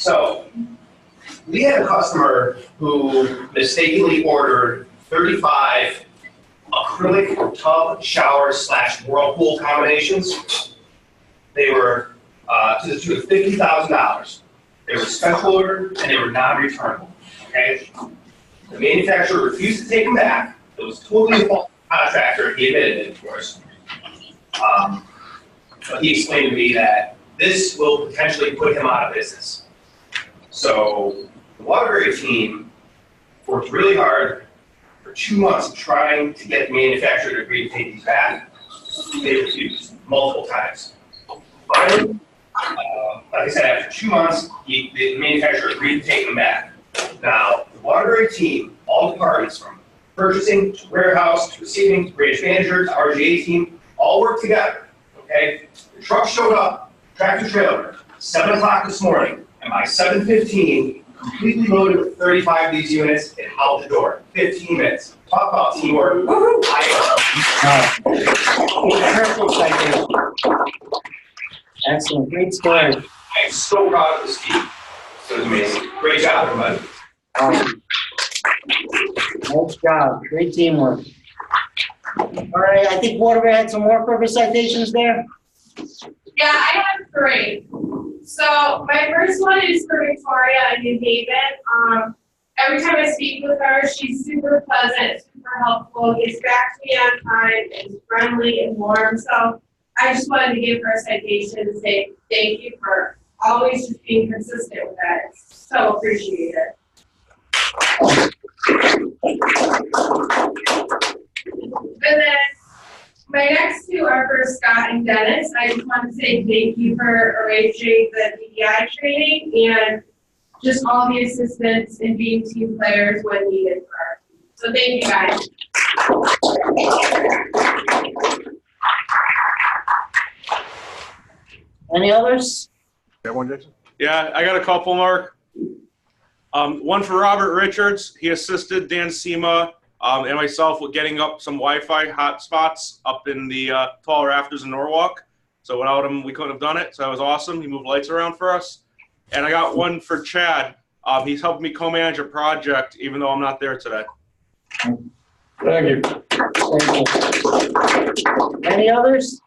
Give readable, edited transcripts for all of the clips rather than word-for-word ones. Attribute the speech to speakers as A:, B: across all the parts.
A: So we had a customer who mistakenly ordered 35 acrylic tub shower / whirlpool combinations. They were to the tune of $50,000. They were special order and they were non-returnable. Okay, the manufacturer refused to take them back. It was totally a fault of the contractor. He admitted it, of course. But he explained to me that this will potentially put him out of business. So the Waterbury team worked really hard for 2 months trying to get the manufacturer to agree to take these back. They refused multiple times. Finally, like I said, after 2 months, the manufacturer agreed to take them back. Now, the Waterbury team, all departments from purchasing to warehouse to receiving to branch manager to RGA team, all worked together. Okay, the truck showed up, tractor trailer, 7 o'clock this morning, and by 7:15, completely loaded with 35 of these units and out the door. 15 minutes. Talk about teamwork.
B: Excellent, great story.
A: I am so proud of this team. It was amazing. Great job, everybody.
B: Awesome. Nice job, great teamwork. All right, I think Waterbury had some more purpose citations there.
C: Yeah, I have 3. So my first one is for Victoria in New Haven. Every time I speak with her, she's super pleasant, super helpful, gets back to me on time, is friendly and warm. So I just wanted to give her a citation and say thank you for always just being consistent with that. It's so appreciated. And then my next 2 are for Scott and Dennis. I just want to say thank you for arranging the DEI training and just all the assistance and being team players when needed for our team. So thank you guys.
B: Any others?
D: Got one, Jason?
E: Yeah, I got a couple, Mark. One for Robert Richards. He assisted Dan Sema and myself with getting up some Wi-Fi hotspots up in the tall rafters in Norwalk. So without him, we couldn't have done it. So that was awesome. He moved lights around for us. And I got one for Chad. He's helping me co-manage a project, even though I'm not there today.
D: Thank you.
B: Any others?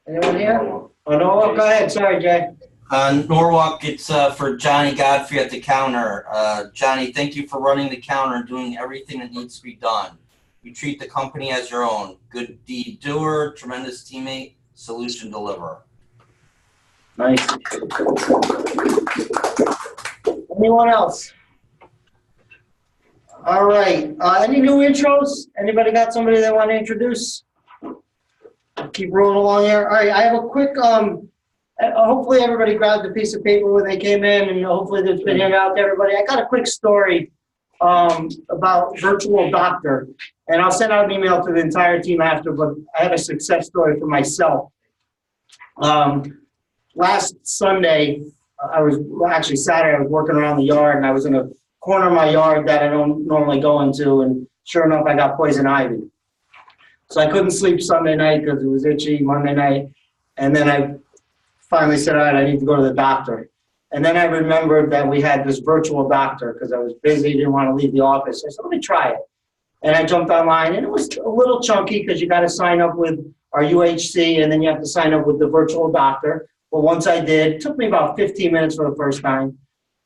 B: Anyone here? Oh, no, go ahead. Sorry, Jay.
F: Norwalk, it's for Johnny Godfrey at the counter. Johnny, thank you for running the counter and doing everything that needs to be done. You treat the company as your own. Good deed doer, tremendous teammate, solution deliverer.
B: Nice. Anyone else? All right. Any new intros? Anybody got somebody they want to introduce? Keep rolling along here. All right. I have a quick. Hopefully everybody grabbed a piece of paper when they came in, and hopefully there's been handed out to everybody. I got a quick story about virtual doctor, and I'll send out an email to the entire team after. But I have a success story for myself. Last Sunday, actually Saturday, I was working around the yard, and I was in a corner of my yard that I don't normally go into, and sure enough, I got poison ivy. So I couldn't sleep Sunday night because it was itchy Monday night, and then I finally said, all right, I need to go to the doctor. And then I remembered that we had this virtual doctor because I was busy, didn't want to leave the office. I said, let me try it. And I jumped online, and it was a little chunky because you got to sign up with our UHC, and then you have to sign up with the virtual doctor. But once I did, it took me about 15 minutes for the first time.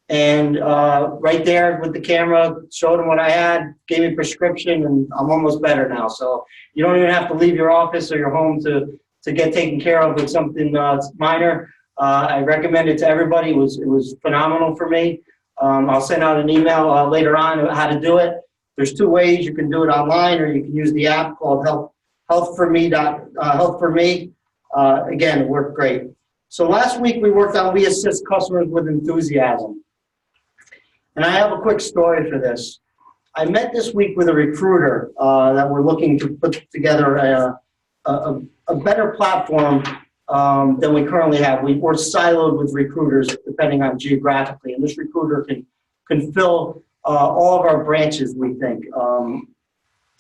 B: And right there with the camera, showed him what I had, gave me a prescription, and I'm almost better now. So you don't even have to leave your office or your home to get taken care of with something minor. I recommend it to everybody. It was phenomenal for me. I'll send out an email later on about how to do it. There's 2 ways. You can do it online, or you can use the app called Health for Me. Again, it worked great. So last week we worked on We Assist Customers with Enthusiasm. And I have a quick story for this. I met this week with a recruiter that we're looking to put together a better platform than we currently have. We're siloed with recruiters depending on geographically, and this recruiter can fill all of our branches, we think.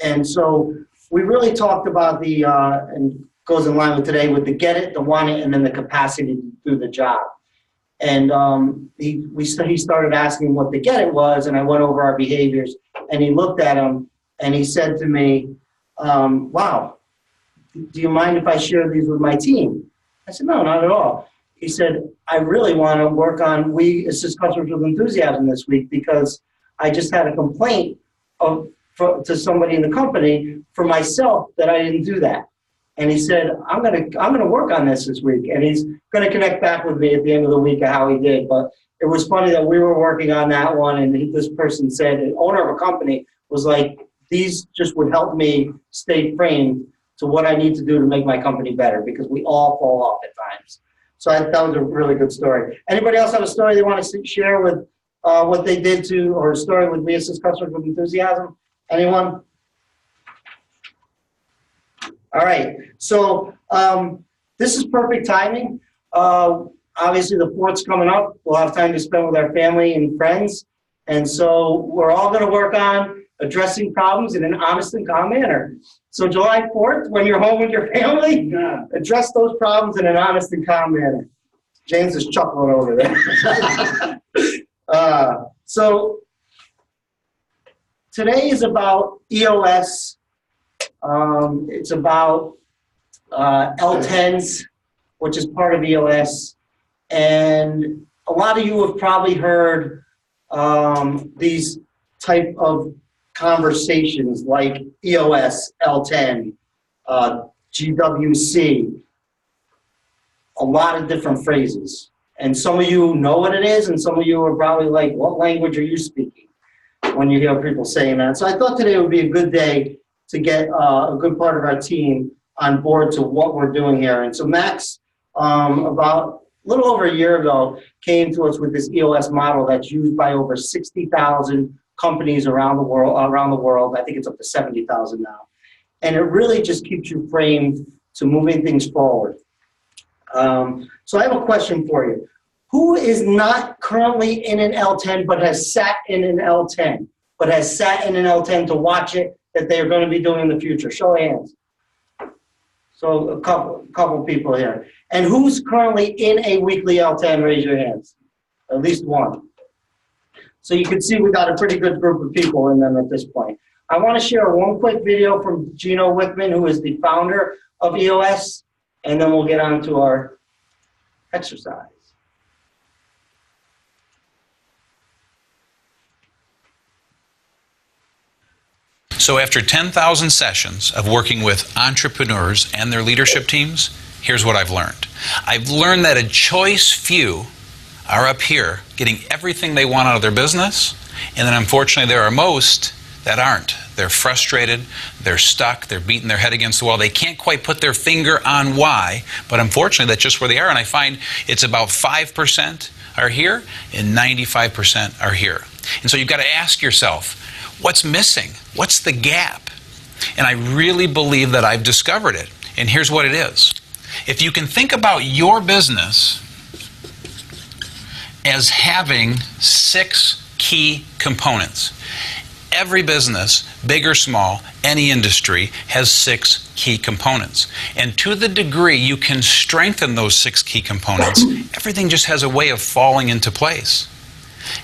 B: And so we really talked about and goes in line with today with the get it, the want it, and then the capacity to do the job. And he started asking what the get it was, and I went over our behaviors, and he looked at him, and he said to me, wow, do you mind if I share these with my team? I said, no, not at all. He said, I really want to work on We Assist Customers with Enthusiasm this week because I just had a complaint to somebody in the company for myself that I didn't do that. And he said, I'm gonna work on this week. And he's gonna connect back with me at the end of the week of how he did. But it was funny that we were working on that one, and this person said, the owner of a company was like, these just would help me stay framed to what I need to do to make my company better, because we all fall off at times. So that was a really good story. Anybody else have a story they want to share with what they did to, or a story with We Assist Customers with Enthusiasm? Anyone? All right, so this is perfect timing. Obviously, the 4th's coming up. We'll have time to spend with our family and friends. And so we're all going to work on addressing problems in an honest and calm manner. So July 4th, when you're home with your family, address those problems in an honest and calm manner. James is chuckling over there. So today is about EOS. It's about L10s, which is part of EOS. And a lot of you have probably heard these type of conversations like EOS, L10, GWC, a lot of different phrases. And some of you know what it is, and some of you are probably like, what language are you speaking when you hear people saying that? So I thought today would be a good day to get a good part of our team on board to what we're doing here. And so Max, about a little over a year ago, came to us with this EOS model that's used by over 60,000 companies around the world. I think it's up to 70,000 now. And it really just keeps you framed to moving things forward. So I have a question for you. Who is not currently in an L10 but has sat in an L10, to watch it that they are going to be doing in the future? Show of hands. So a couple people here. And who's currently in a weekly L10? Raise your hands. At least one. So you can see we got a pretty good group of people in them at this point. I want to share one quick video from Gino Wickman, who is the founder of EOS, and then we'll get on to our exercise.
G: So after 10,000 sessions of working with entrepreneurs and their leadership teams, here's what I've learned. I've learned that a choice few are up here getting everything they want out of their business, and then unfortunately there are most that aren't. They're frustrated, they're stuck, they're beating their head against the wall. They can't quite put their finger on why, but unfortunately that's just where they are, and I find it's about 5% are here and 95% are here. And so you've got to ask yourself, what's missing? What's the gap? And I really believe that I've discovered it. And here's what it is. If you can think about your business as having 6 key components. Every business, big or small, any industry, has 6 key components. And to the degree you can strengthen those 6 key components, everything just has a way of falling into place.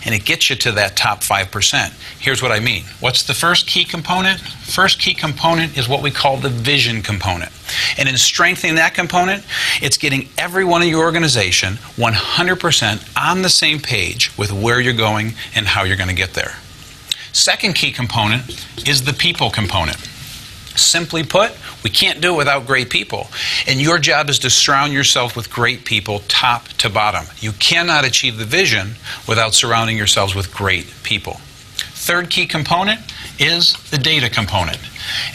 G: And it gets you to that top 5%. Here's what I mean. What's the first key component? First key component is what we call the vision component. And in strengthening that component, it's getting everyone in your organization 100% on the same page with where you're going and how you're going to get there. Second key component is the people component. Simply put, we can't do it without great people. And your job is to surround yourself with great people top to bottom. You cannot achieve the vision without surrounding yourselves with great people. Third key component is the data component.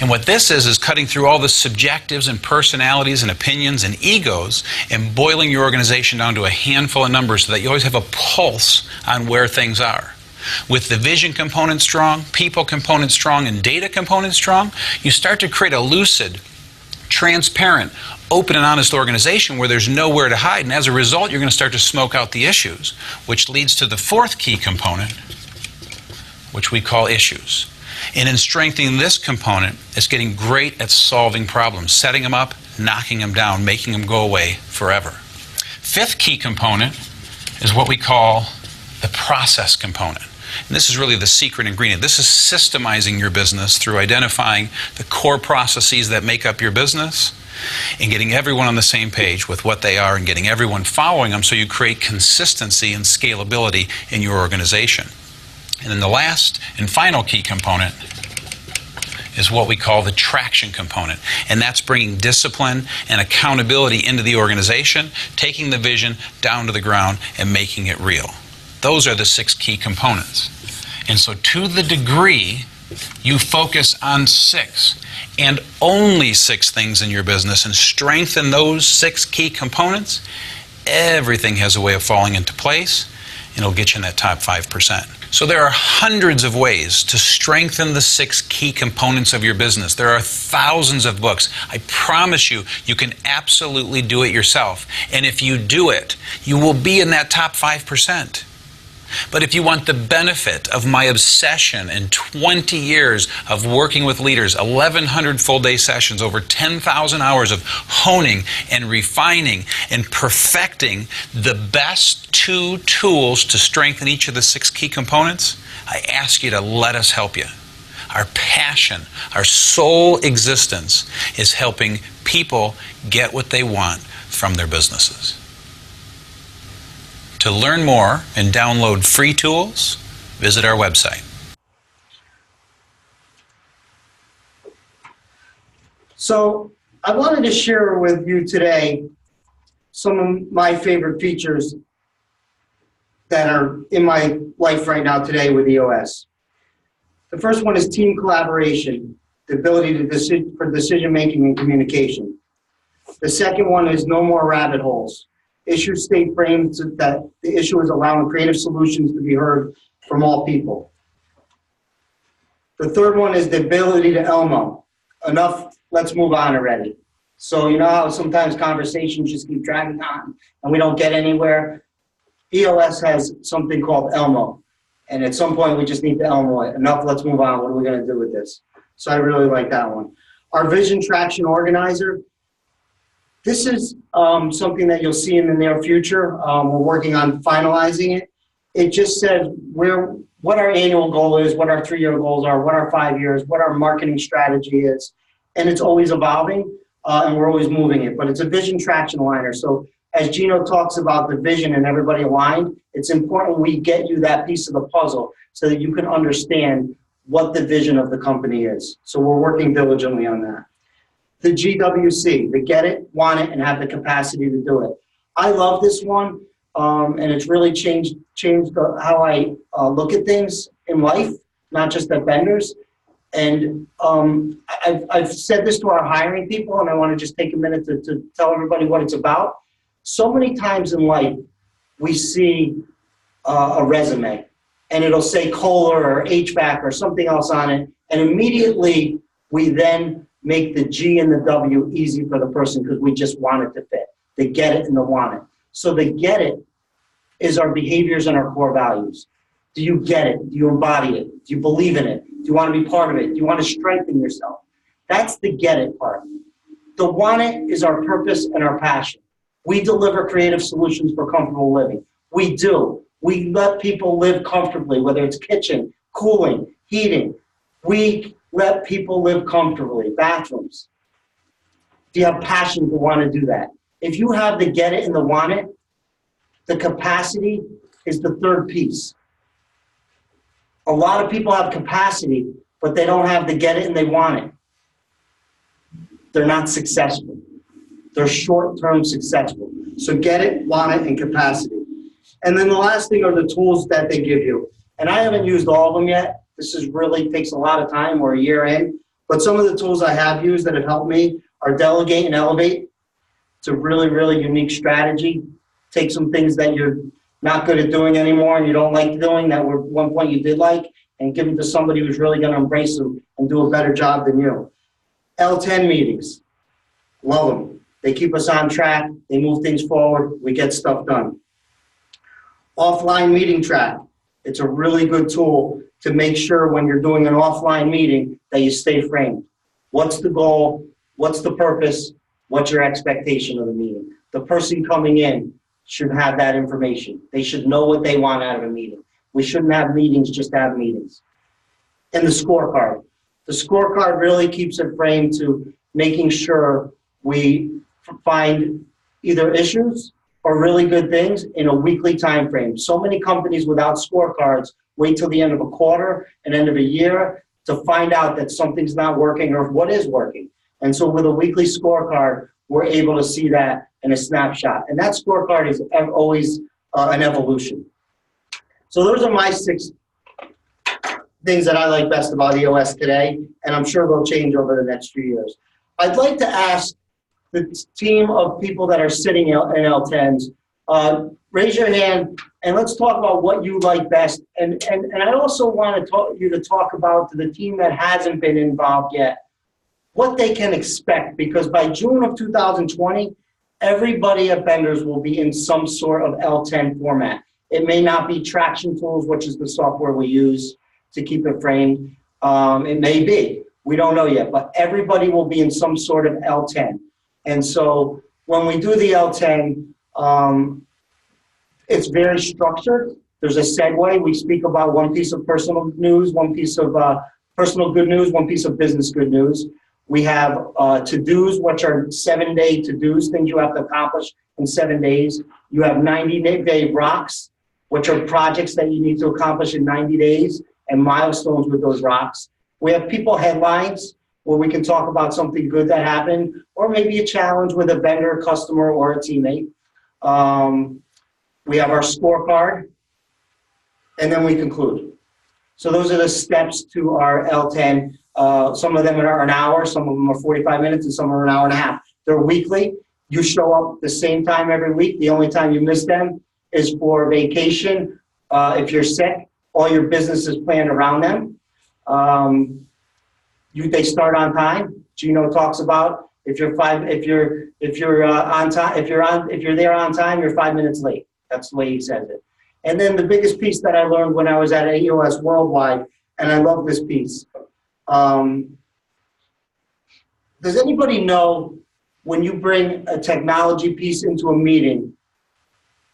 G: And what this is cutting through all the subjectives and personalities and opinions and egos and boiling your organization down to a handful of numbers so that you always have a pulse on where things are. With the vision component strong, people component strong, and data component strong, you start to create a lucid, transparent, open and honest organization where there's nowhere to hide. And as a result, you're going to start to smoke out the issues, which leads to the fourth key component, which we call issues. And in strengthening this component, it's getting great at solving problems, setting them up, knocking them down, making them go away forever. Fifth key component is what we call the process component. And this is really the secret ingredient. This is systemizing your business through identifying the core processes that make up your business and getting everyone on the same page with what they are and getting everyone following them so you create consistency and scalability in your organization. And then the last and final key component is what we call the traction component. And that's bringing discipline and accountability into the organization, taking the vision down to the ground and making it real. Those are the 6 key components. And so to the degree you focus on 6 and only 6 things in your business and strengthen those 6 key components, everything has a way of falling into place and it'll get you in that top 5%. So there are hundreds of ways to strengthen the 6 key components of your business. There are thousands of books. I promise you, you can absolutely do it yourself. And if you do it, you will be in that top 5%. But if you want the benefit of my obsession and 20 years of working with leaders, 1,100 full-day sessions, over 10,000 hours of honing and refining and perfecting the best 2 tools to strengthen each of the 6 key components, I ask you to let us help you. Our passion, our sole existence is helping people get what they want from their businesses. To learn more and download free tools, visit our website.
B: So I wanted to share with you today some of my favorite features that are in my life right now today with EOS. The first one is team collaboration, the ability for decision-making and communication. The second one is no more rabbit holes. Issue state framed so that the issue is allowing creative solutions to be heard from all people. The third one is the ability to Elmo. Enough, let's move on already. So you know how sometimes conversations just keep dragging on and we don't get anywhere? EOS has something called Elmo. And at some point we just need to Elmo it. Enough, let's move on. What are we going to do with this? So I really like that one. Our Vision Traction Organizer. This is something that you'll see in the near future. We're working on finalizing it. It just says what our annual goal is, what our 3-year goals are, what our 5 years, what our marketing strategy is. And it's always evolving, and we're always moving it. But it's a vision traction liner. So as Gino talks about the vision and everybody aligned, it's important we get you that piece of the puzzle so that you can understand what the vision of the company is. So we're working diligently on that. The GWC, the get it, want it, and have the capacity to do it. I love this one, and it's really changed how I look at things in life, not just at vendors. And I've said this to our hiring people, and I want to just take a minute to tell everybody what it's about. So many times in life, we see a resume, and it'll say Kohler or HVAC or something else on it, and immediately we then make the G and the W easy for the person because we just want it to fit. They get it and they want it. So the get it is our behaviors and our core values. Do you get it? Do you embody it? Do you believe in it? Do you want to be part of it? Do you want to strengthen yourself? That's the get it part. The want it is our purpose and our passion. We deliver creative solutions for comfortable living. We do. We let people live comfortably, whether it's kitchen, cooling, heating. We let people live comfortably, bathrooms. Do you have passion to want to do that? If you have the get it and the want it, the capacity is the third piece. A lot of people have capacity, but they don't have the get it and they want it. They're not successful. They're short-term successful. So get it, want it, and capacity. And then the last thing are the tools that they give you. And I haven't used all of them yet. This is really takes a lot of time. We're a year in. But some of the tools I have used that have helped me are Delegate and Elevate. It's a really, really unique strategy. Take some things that you're not good at doing anymore and you don't like doing that were at one point you did like, and give them to somebody who's really going to embrace them and do a better job than you. L10 meetings. Love them. They keep us on track. They move things forward. We get stuff done. Offline meeting track. It's a really good tool to make sure when you're doing an offline meeting that you stay framed. What's the goal? What's the purpose? What's your expectation of the meeting? The person coming in, should have that information. They should know what they want out of a meeting. We shouldn't have meetings just to have meetings. And the scorecard. The scorecard really keeps it framed to making sure we find either issues or really good things in a weekly time frame. So many companies without scorecards wait till the end of a quarter and end of a year to find out that something's not working or what is working. And so with a weekly scorecard, we're able to see that in a snapshot. And that scorecard is always an evolution. So those are my 6 things that I like best about EOS today, and I'm sure they'll change over the next few years. I'd like to ask the team of people that are sitting in L10s, raise your hand and let's talk about what you like best. And I also want you to talk about to the team that hasn't been involved yet, what they can expect, because by June of 2020, everybody at Benders will be in some sort of L10 format. It may not be Traction Tools, which is the software we use to keep it framed. It may be, we don't know yet, but everybody will be in some sort of L10. And so when we do the L10, it's very structured. There's a segue. We speak about one piece of personal news, one piece of personal good news, one piece of business good news. We have to-dos, which are 7-day to-dos, things you have to accomplish in 7 days. You have 90-day rocks, which are projects that you need to accomplish in 90 days and milestones with those rocks. We have people headlines, where we can talk about something good that happened, or maybe a challenge with a vendor, customer, or a teammate. We have our scorecard, and then we conclude. So those are the steps to our L10. Some of them are an hour, some of them are 45 minutes, and some are an hour and a half. They're weekly. You show up the same time every week. The only time you miss them is for vacation. If you're sick, all your business is planned around them. They start on time. Gino talks about if you're there on time, you're 5 minutes late. That's the way he says it. And then the biggest piece that I learned when I was at EOS Worldwide, and I love this piece. Does anybody know when you bring a technology piece into a meeting,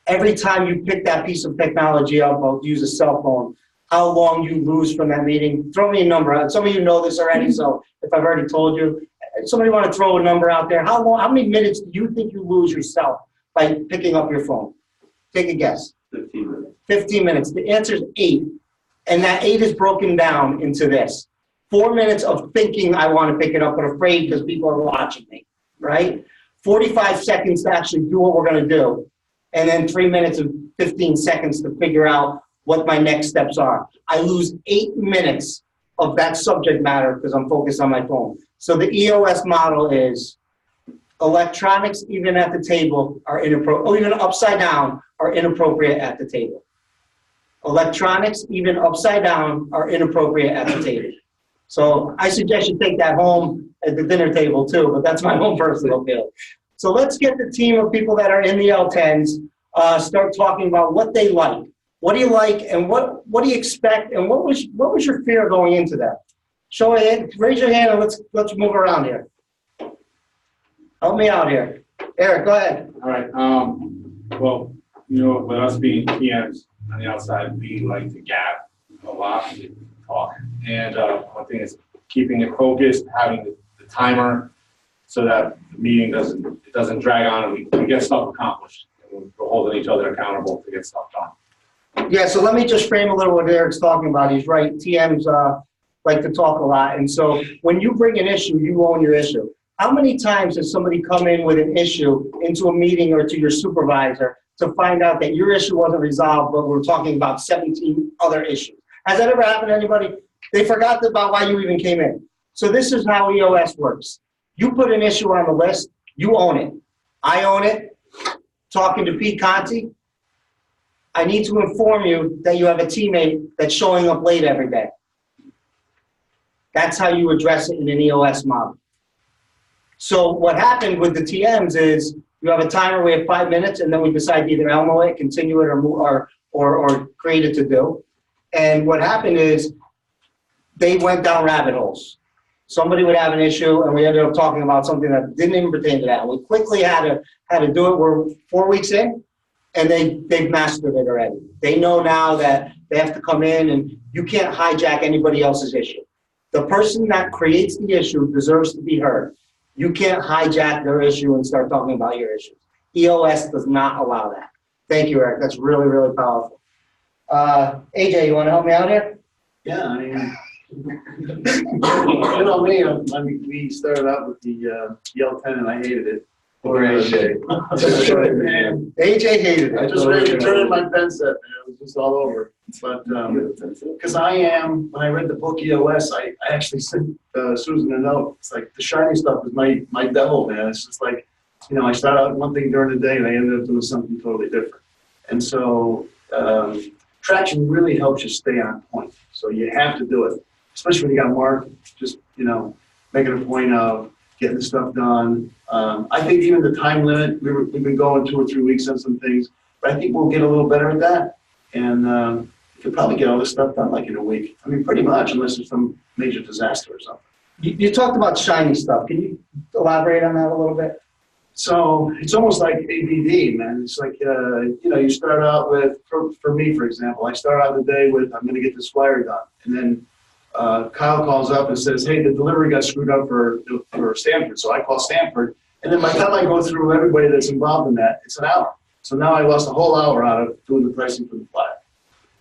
B: every time you pick that piece of technology up, I'll use a cell phone, how long you lose from that meeting? Throw me a number. Some of you know this already, so if I've already told you, somebody want to throw a number out there? How many minutes do you think you lose yourself by picking up your phone? Take a guess.
A: 15 minutes.
B: 15 minutes. The answer is 8. And that 8 is broken down into this. 4 minutes of thinking I want to pick it up, but afraid because people are watching me, right? 45 seconds to actually do what we're going to do. And then 3 minutes and 15 seconds to figure out what my next steps are. I lose 8 minutes of that subject matter because I'm focused on my phone. So the EOS model is electronics, even at the table, are inappropriate, or even upside down, are inappropriate at the table. Electronics, even upside down, are inappropriate at the table. So I suggest you take that home at the dinner table too, but that's my own personal feel. So let's get the team of people that are in the L10s, start talking about what they like. What do you like, and what do you expect, and what was your fear going into that? Show it, raise your hand, and let's move around here. Help me out here. Eric, go ahead.
H: All right. Well, with us being PMs on the outside, we like to gab a lot, we talk. And one thing is keeping it focused, having the timer so that the meeting doesn't drag on and we get stuff accomplished. And we're holding each other accountable to get stuff done.
B: Yeah, so let me just frame a little what Eric's talking about. He's right. TMs like to talk a lot. And so when you bring an issue, you own your issue. How many times has somebody come in with an issue into a meeting or to your supervisor to find out that your issue wasn't resolved, but we're talking about 17 other issues? Has that ever happened to anybody? They forgot about why you even came in. So this is how EOS works. You put an issue on the list, you own it. I own it. Talking to Pete Conti, I need to inform you that you have a teammate that's showing up late every day. That's how you address it in an EOS model. So what happened with the TMs is you have a timer, we have 5 minutes, and then we decide to either Elmo it, continue it, or create it to do. And what happened is they went down rabbit holes. Somebody would have an issue, and we ended up talking about something that didn't even pertain to that. We quickly had to do it. We're 4 weeks in. and they've mastered it already. They know now that they have to come in and you can't hijack anybody else's issue. The person that creates the issue deserves to be heard. You can't hijack their issue and start talking about your issues. EOS does not allow that. Thank you, Eric. That's really, really powerful. AJ, you want to help me out here?
I: Yeah, I mean, you know me, we started out with the L10 and I hated it.
D: Poor AJ.
B: AJ hated
I: I
B: it.
I: just ready to turn in my pen set, man. It was just all over. But, because when I read the book EOS, I actually sent Susan a note. It's like the shiny stuff is my devil, man. It's just like, you know, I started out one thing during the day and I ended up doing something totally different. And so, traction really helps you stay on point. So you have to do it, especially when you got Mark, just, you know, making a point of getting the stuff done. I think even the time limit, we've been going 2 or 3 weeks on some things, but I think we'll get a little better at that. And you could probably get all this stuff done like in a week. I mean, pretty much, unless there's some major disaster or something.
B: You talked about shiny stuff. Can you elaborate on that a little bit?
I: So it's almost like ABD, man. It's like, you know, you start out with, for me, for example, I start out the day with, I'm going to get this wire done. And then Kyle calls up and says, hey, the delivery got screwed up for Stanford. So I call Stanford. And then by the time I go through everybody that's involved in that, it's an hour. So now I lost a whole hour out of doing the pricing for the flat.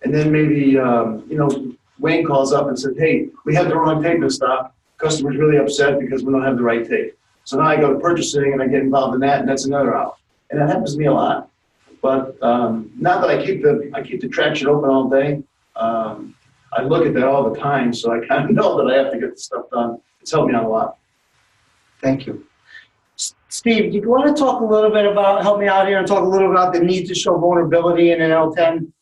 I: And then maybe, you know, Wayne calls up and said, hey, we have the wrong tape in stock. Customer's really upset because we don't have the right tape. So now I go to purchasing and I get involved in that, and that's another hour. And that happens to me a lot. But now that I keep the traction open all day, I look at that all the time, so I kind of know that I have to get the stuff done. It's helped me out a lot.
B: Thank you. Steve, do you want to talk a little bit about, help me out here and talk a little about the need to show vulnerability in an L10?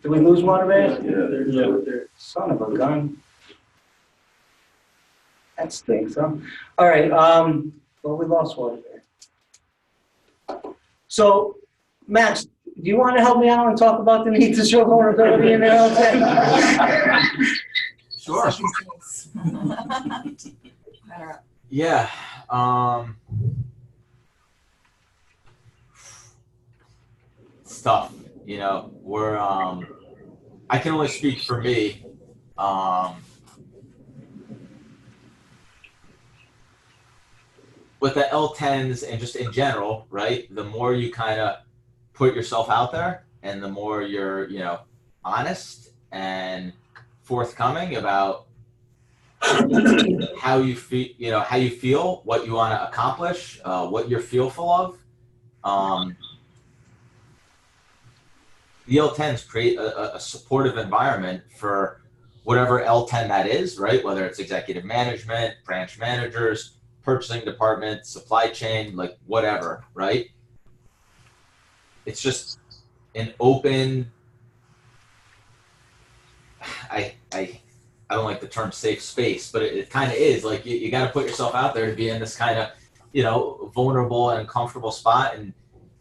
B: Did we lose water, man?
D: Yeah.
B: Son of a gun. That stinks, huh? All right, well, we lost water there. So, Max, do you want to help me out and talk about the need to show vulnerability in an L10?
F: Sure. Yeah. It's tough. You know, we're I can only speak for me. With the L10s and just in general, right? The more you kind of put yourself out there and the more you're, you know, honest and forthcoming about how you feel, you know, how you feel, what you want to accomplish, what you're fearful of. The L10s create a supportive environment for whatever L10 that is, right? Whether it's executive management, branch managers, purchasing department, supply chain, like whatever, right? It's just an open, I don't like the term safe space, but it kind of is. Like you got to put yourself out there to be in this kind of, you know, vulnerable and uncomfortable spot and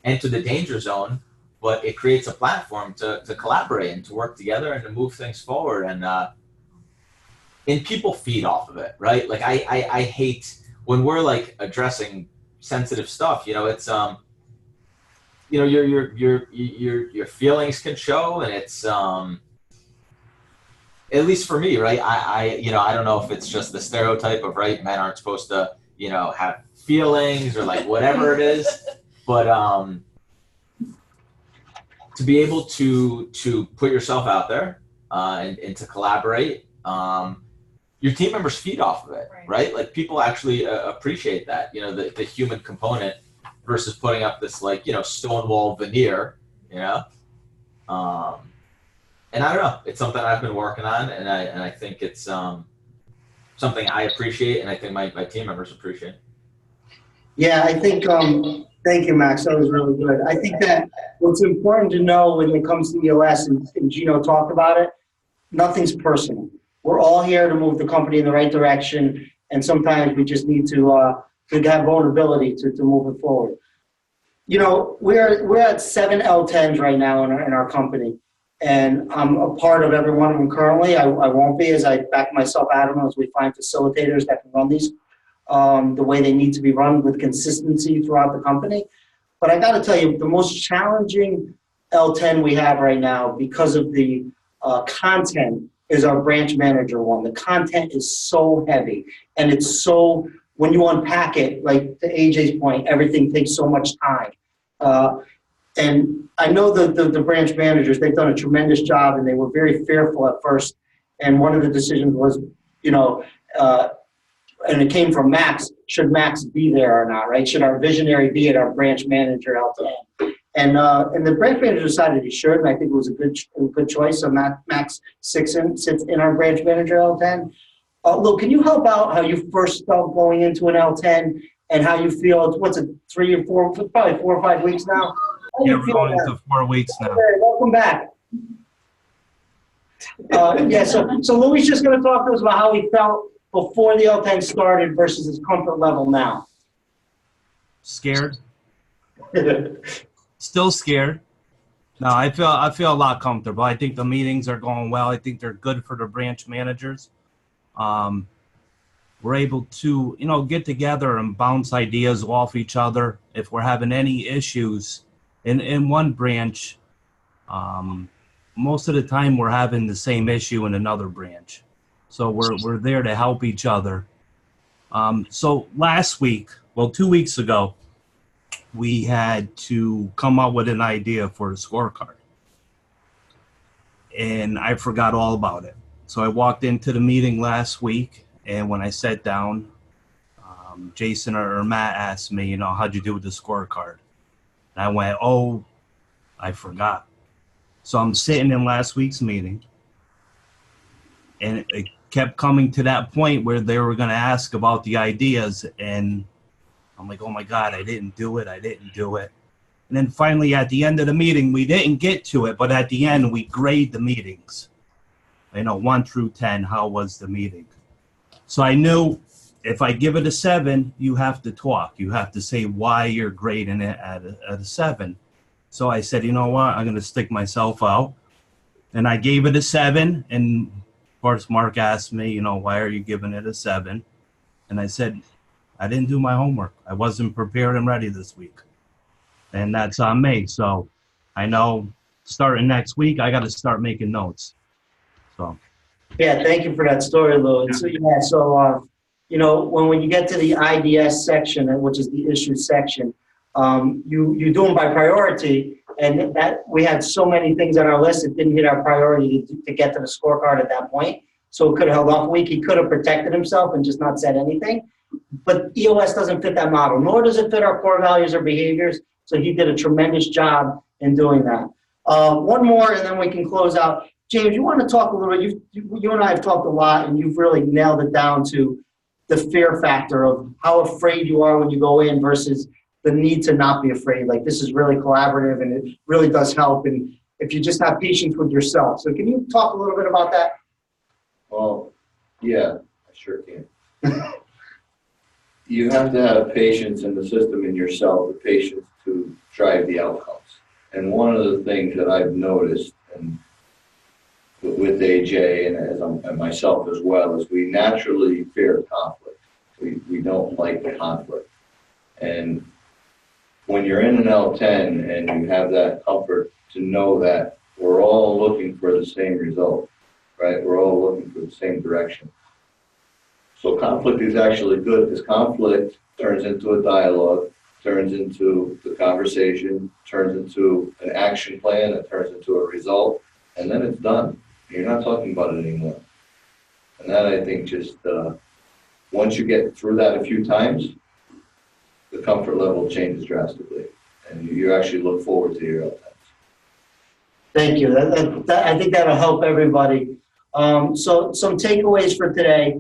F: enter the danger zone. But it creates a platform to collaborate and to work together and to move things forward. And people feed off of it, right? Like I hate when we're like addressing sensitive stuff. You know, it's you know, your feelings can show, and it's at least for me, right? I you know, I don't know if it's just the stereotype of, right, men aren't supposed to, you know, have feelings or like whatever it is, but to be able to put yourself out there and to collaborate, your team members feed off of it, right? Like people actually appreciate that, you know, the human component versus putting up this, like, you know, stonewall veneer, you know? And I don't know, it's something I've been working on, and I think it's something I appreciate, and I think my team members appreciate.
B: Yeah, I think, thank you, Max, that was really good. I think that what's important to know when it comes to EOS, and Gino talked about it, nothing's personal. We're all here to move the company in the right direction, and sometimes we just need to have vulnerability to move it forward. You know, we're at 7 L10s right now in our company, and I'm a part of every one of them currently. I won't be, as I back myself out of them as we find facilitators that can run these. the way they need to be run with consistency throughout the company. But I got to tell you, the most challenging L10 we have right now, because of the content, is our branch manager one. The content is so heavy, and it's so, when you unpack it, like to AJ's point, everything takes so much time. And I know the branch managers, they've done a tremendous job, and they were very fearful at first. And one of the decisions was, and it came from Max, should Max be there or not, right? Should our visionary be at our branch manager L10? And the branch manager decided he should, and I think it was a good choice. So Max sits in our branch manager L10. Lou, can you help out how you first felt going into an L10 and how you feel? What's it, 3 or 4, probably 4 or 5 weeks now?
J: Yeah, we're going into 4 weeks now.
B: Okay, welcome back. So Louis just going to talk to us about how he felt before the L10 started versus his comfort level now.
J: Scared. Still scared. No, I feel a lot comfortable. I think the meetings are going well. I think they're good for the branch managers. We're able to, get together and bounce ideas off each other. If we're having any issues in one branch, most of the time we're having the same issue in another branch. So we're there to help each other. So last week, 2 weeks ago, we had to come up with an idea for a scorecard. And I forgot all about it. So I walked into the meeting last week, and when I sat down, Jason or Matt asked me, how'd you do with the scorecard? And I went, oh, I forgot. So I'm sitting in last week's meeting, and it kept coming to that point where they were going to ask about the ideas, and I'm like, oh my God, I didn't do it. And then finally at the end of the meeting, we didn't get to it, but at the end we grade the meetings. 1 through 10, how was the meeting? So I knew if I give it a 7, you have to talk. You have to say why you're grading it at a 7. So I said, you know what, I'm going to stick myself out. And I gave it a 7. And of course, Mark asked me, why are you giving it a 7? And I said, I didn't do my homework. I wasn't prepared and ready this week. And that's on me. So I know starting next week, I got to start making notes. So.
B: Yeah, thank you for that story, Lou. And so, when you get to the IDS section, which is the issue section, you do them by priority, and that we had so many things on our list that didn't hit our priority to get to the scorecard at that point. So it could have held off a week. He could have protected himself and just not said anything. But EOS doesn't fit that model, nor does it fit our core values or behaviors. So he did a tremendous job in doing that. One more, and then we can close out. James, you want to talk a little bit? You and I have talked a lot, and you've really nailed it down to the fear factor of how afraid you are when you go in versus the need to not be afraid. Like, this is really collaborative, and it really does help. And if you just have patience with yourself. So can you talk a little bit about that?
K: Well, yeah, I sure can. You have to have patience in the system in yourself, the patience to drive the outcomes. And one of the things that I've noticed, and with AJ and myself as well, is we naturally fear conflict. We don't like the conflict. And when you're in an L10 and you have that comfort to know that we're all looking for the same result, right? We're all looking for the same direction. So conflict is actually good, because conflict turns into a dialogue, turns into the conversation, turns into an action plan, it turns into a result, and then it's done. You're not talking about it anymore. And that, I think, just once you get through that a few times, the comfort level changes drastically, and you actually look forward to your L10s.
B: Thank you. I think that'll help everybody. So some takeaways for today.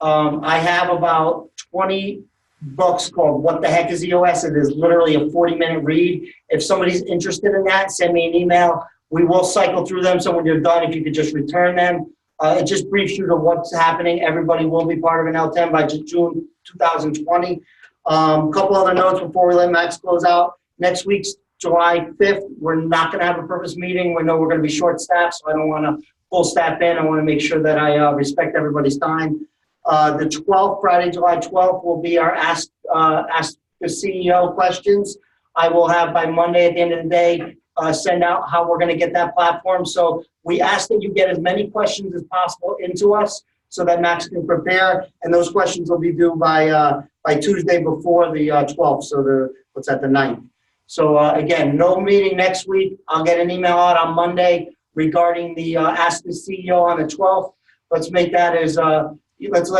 B: I have about 20 books called What the Heck is EOS? It is literally a 40-minute read. If somebody's interested in that, send me an email. We will cycle through them, so when you're done, if you could just return them. It just briefs you to what's happening. Everybody will be part of an L10 by June 2020. A couple other notes before we let Max close out. Next week's July 5th. We're not going to have a purpose meeting. We know we're going to be short-staffed, so I don't want to full staff in. I want to make sure that I respect everybody's time. The 12th, Friday, July 12th, will be our Ask the CEO questions. I will have by Monday at the end of the day, send out how we're going to get that platform. So we ask that you get as many questions as possible into us so that Max can prepare. And those questions will be due by Tuesday before the 12th. So the 9th. So again, no meeting next week. I'll get an email out on Monday regarding the Ask the CEO on the 12th. Let's make that as, let's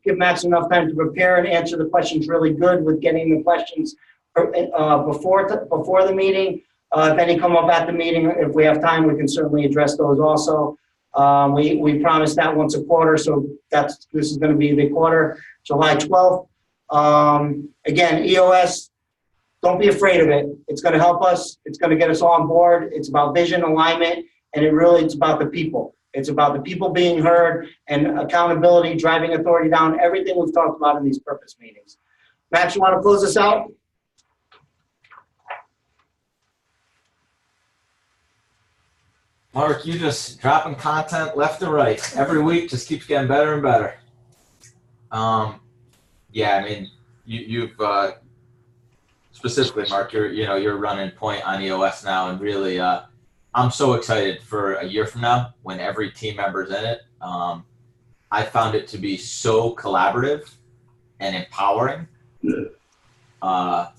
B: give Max enough time to prepare and answer the questions really good with getting the questions before the meeting. If any come up at the meeting, if we have time, we can certainly address those also. We promised that once a quarter, so this is going to be the quarter, July 12th. Again, EOS, don't be afraid of it. It's going to help us. It's going to get us all on board. It's about vision, alignment, and it's about the people. It's about the people being heard and accountability, driving authority down, everything we've talked about in these purpose meetings. Max, you want to close this out?
L: Mark, you just dropping content left and right. Every week just keeps getting better and better. Yeah, I mean, you've specifically, Mark, you're running point on EOS now, and really, I'm so excited for a year from now when every team member's in it. I found it to be so collaborative and empowering. A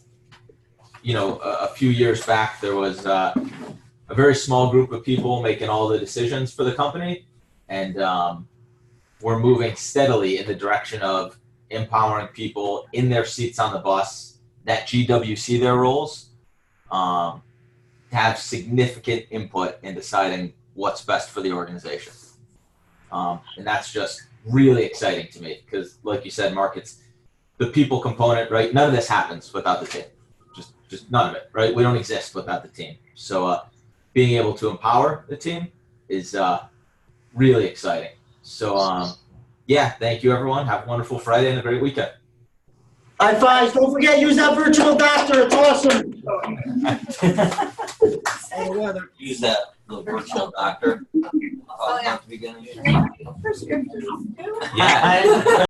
L: few years back, there was a very small group of people making all the decisions for the company, and we're moving steadily in the direction of empowering people in their seats on the bus that GWC their roles, have significant input in deciding what's best for the organization. And that's just really exciting to me because, like you said, Mark, it's the people component, right? None of this happens without the team. Just none of it, right? We don't exist without the team. So being able to empower the team is really exciting. So yeah, thank you everyone. Have a wonderful Friday and a great weekend.
B: High fives. Don't forget, use that virtual doctor. It's awesome.
F: Use that little virtual doctor.
C: Oh, yeah.
F: At the beginning.
C: Prescriptions too.
F: Yeah.